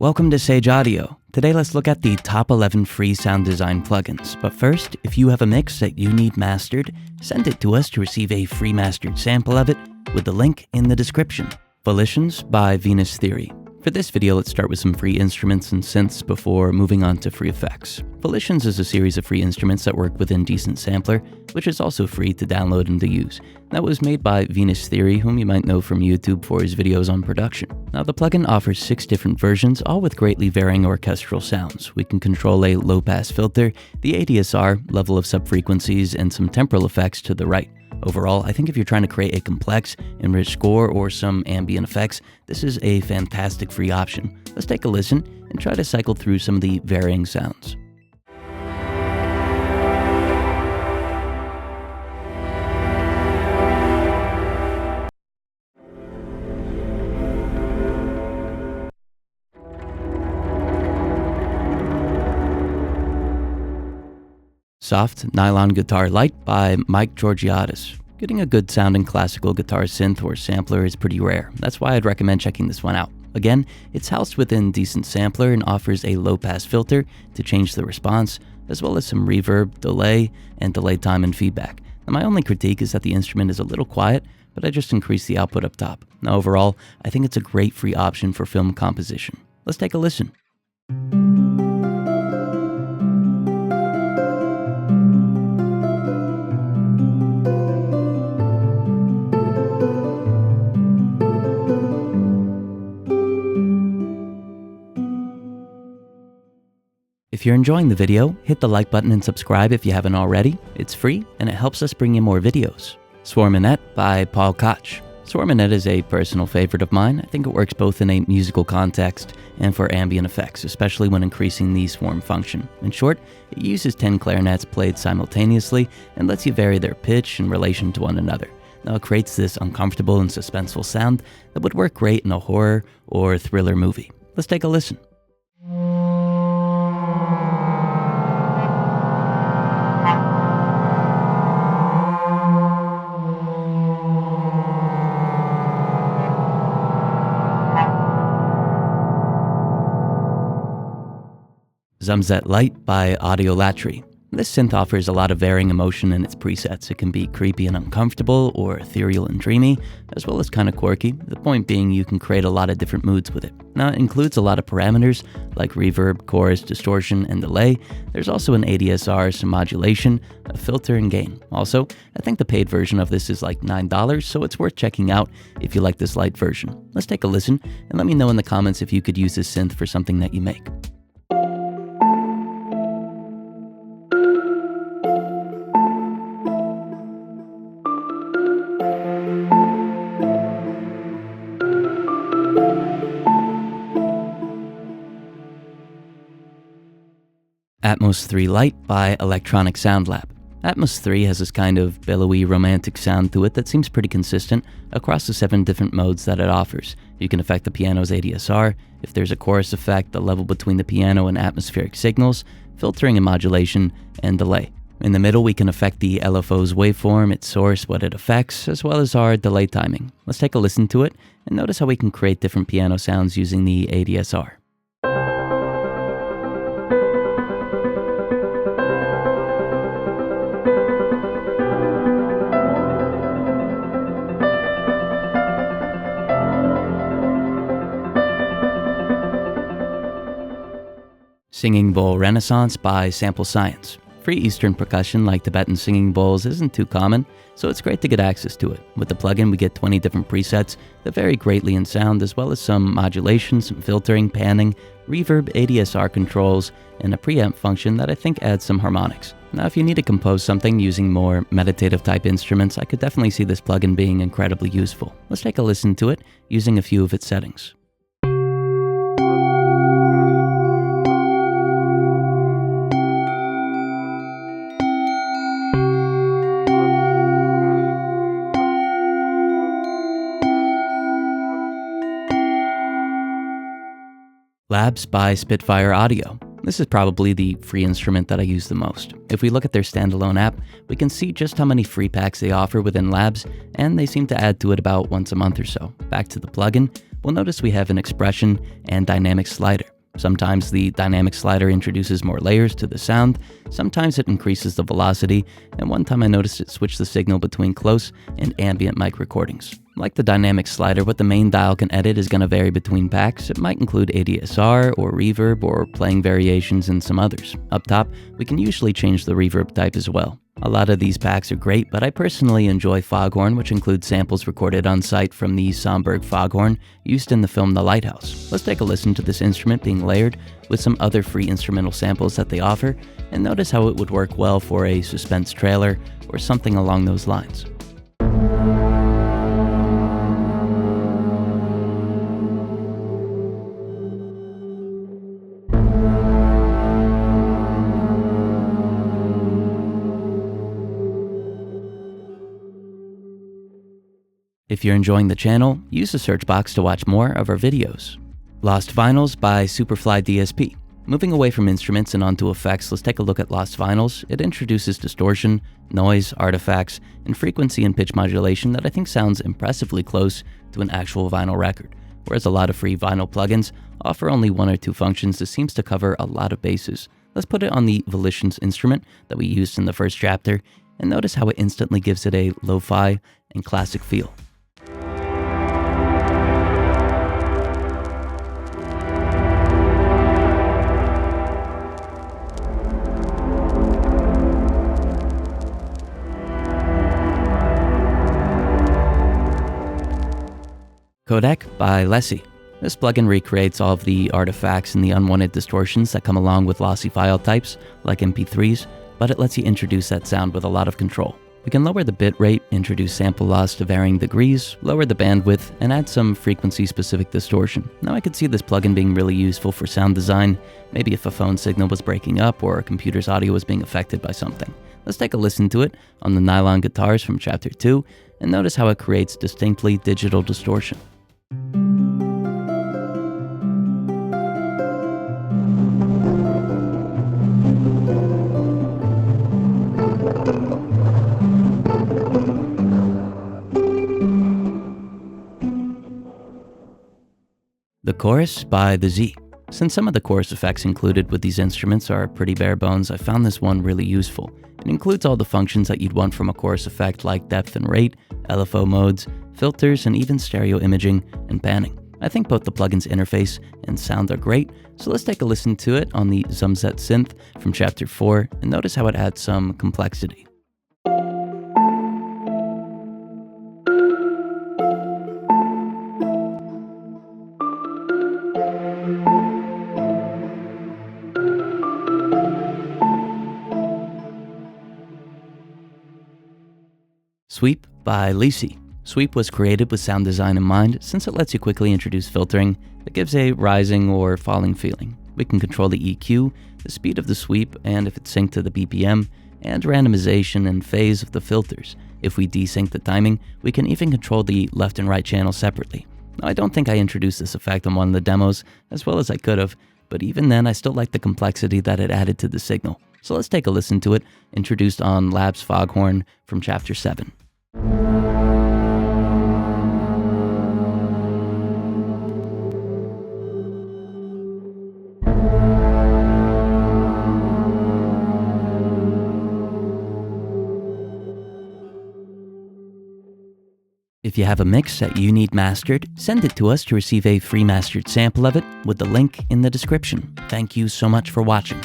Welcome to Sage Audio. Today let's look at the top 11 free sound design plugins. But first, if you have a mix that you need mastered, send it to us to receive a free mastered sample of it with the link in the description. Volitions by Venus Theory. For this video, let's start with some free instruments and synths before moving on to free effects. Volitions is a series of free instruments that work within Decent Sampler, which is also free to download and to use. That was made by Venus Theory, whom you might know from YouTube for his videos on production. Now, the plugin offers 6 different versions, all with greatly varying orchestral sounds. We can control a low-pass filter, the ADSR, level of subfrequencies, and some temporal effects to the right. Overall, I think if you're trying to create a complex, enriched score or some ambient effects, this is a fantastic free option. Let's take a listen and try to cycle through some of the varying sounds. Soft Nylon Guitar Light by Mike Georgiadis. Getting a good sounding classical guitar synth or sampler is pretty rare. That's why I'd recommend checking this one out. Again, it's housed within Decent Sampler and offers a low-pass filter to change the response, as well as some reverb, delay, and delay time and feedback. Now, my only critique is that the instrument is a little quiet, but I just increased the output up top. Now, overall, I think it's a great free option for film composition. Let's take a listen. If you're enjoying the video, hit the like button and subscribe if you haven't already. It's free and it helps us bring you more videos. Swarminette by Paul Koch. Swarminette is a personal favorite of mine. I think it works both in a musical context and for ambient effects, especially when increasing the swarm function. In short, it uses 10 clarinets played simultaneously and lets you vary their pitch in relation to one another. Now it creates this uncomfortable and suspenseful sound that would work great in a horror or thriller movie. Let's take a listen. Zumzet Light by Audiolatry. This synth offers a lot of varying emotion in its presets. It can be creepy and uncomfortable, or ethereal and dreamy, as well as kind of quirky. The point being you can create a lot of different moods with it. Now it includes a lot of parameters like reverb, chorus, distortion, and delay. There's also an ADSR, some modulation, a filter, and gain. Also, I think the paid version of this is like $9, so it's worth checking out if you like this light version. Let's take a listen and let me know in the comments if you could use this synth for something that you make. Atmos 3 Light by Electronic Sound Lab. Atmos 3 has this kind of billowy, romantic sound to it that seems pretty consistent across the 7 different modes that it offers. You can affect the piano's ADSR, if there's a chorus effect, the level between the piano and atmospheric signals, filtering and modulation, and delay. In the middle, we can affect the LFO's waveform, its source, what it affects, as well as our delay timing. Let's take a listen to it and notice how we can create different piano sounds using the ADSR. Singing Bowl Renaissance by Sample Science. Free Eastern percussion like Tibetan singing bowls isn't too common, so it's great to get access to it. With the plugin, we get 20 different presets that vary greatly in sound, as well as some modulation, some filtering, panning, reverb, ADSR controls, and a preamp function that I think adds some harmonics. Now, if you need to compose something using more meditative type instruments, I could definitely see this plugin being incredibly useful. Let's take a listen to it using a few of its settings. Labs by Spitfire Audio. This is probably the free instrument that I use the most. If we look at their standalone app, we can see just how many free packs they offer within Labs, and they seem to add to it about once a month or so. Back to the plugin, we'll notice we have an expression and dynamic slider. Sometimes the dynamic slider introduces more layers to the sound, sometimes it increases the velocity, and one time I noticed it switched the signal between close and ambient mic recordings. Like the dynamic slider, what the main dial can edit is going to vary between packs. It might include ADSR or reverb or playing variations and some others. Up top, we can usually change the reverb type as well. A lot of these packs are great, but I personally enjoy Foghorn, which includes samples recorded on site from the Somberg Foghorn used in the film The Lighthouse. Let's take a listen to this instrument being layered with some other free instrumental samples that they offer, and notice how it would work well for a suspense trailer or something along those lines. If you're enjoying the channel, use the search box to watch more of our videos. Lost Vinyls by Superfly DSP. Moving away from instruments and onto effects, let's take a look at Lost Vinyls. It introduces distortion, noise, artifacts, and frequency and pitch modulation that I think sounds impressively close to an actual vinyl record. Whereas a lot of free vinyl plugins offer only one or two functions, this seems to cover a lot of bases. Let's put it on the Volitions instrument that we used in the first chapter, and notice how it instantly gives it a lo-fi and classic feel. Codec by Lessie. This plugin recreates all of the artifacts and the unwanted distortions that come along with lossy file types, like MP3s, but it lets you introduce that sound with a lot of control. We can lower the bit rate, introduce sample loss to varying degrees, lower the bandwidth, and add some frequency-specific distortion. Now I could see this plugin being really useful for sound design, maybe if a phone signal was breaking up or a computer's audio was being affected by something. Let's take a listen to it on the Nylon Guitars from Chapter 2, and notice how it creates distinctly digital distortion. The Chorus by The Z. Since some of the chorus effects included with these instruments are pretty bare bones, I found this one really useful. It includes all the functions that you'd want from a chorus effect like depth and rate, LFO modes, filters, and even stereo imaging and panning. I think both the plugin's interface and sound are great, so let's take a listen to it on the Zumzet synth from Chapter 4 and notice how it adds some complexity. Sweep by Lisi. Sweep was created with sound design in mind since it lets you quickly introduce filtering that gives a rising or falling feeling. We can control the EQ, the speed of the sweep, and if it's synced to the BPM, and randomization and phase of the filters. If we desync the timing, we can even control the left and right channel separately. Now, I don't think I introduced this effect on one of the demos as well as I could have, but even then I still like the complexity that it added to the signal. So let's take a listen to it, introduced on Labs Foghorn from Chapter 7. If you have a mix that you need mastered, send it to us to receive a free mastered sample of it with the link in the description. Thank you so much for watching.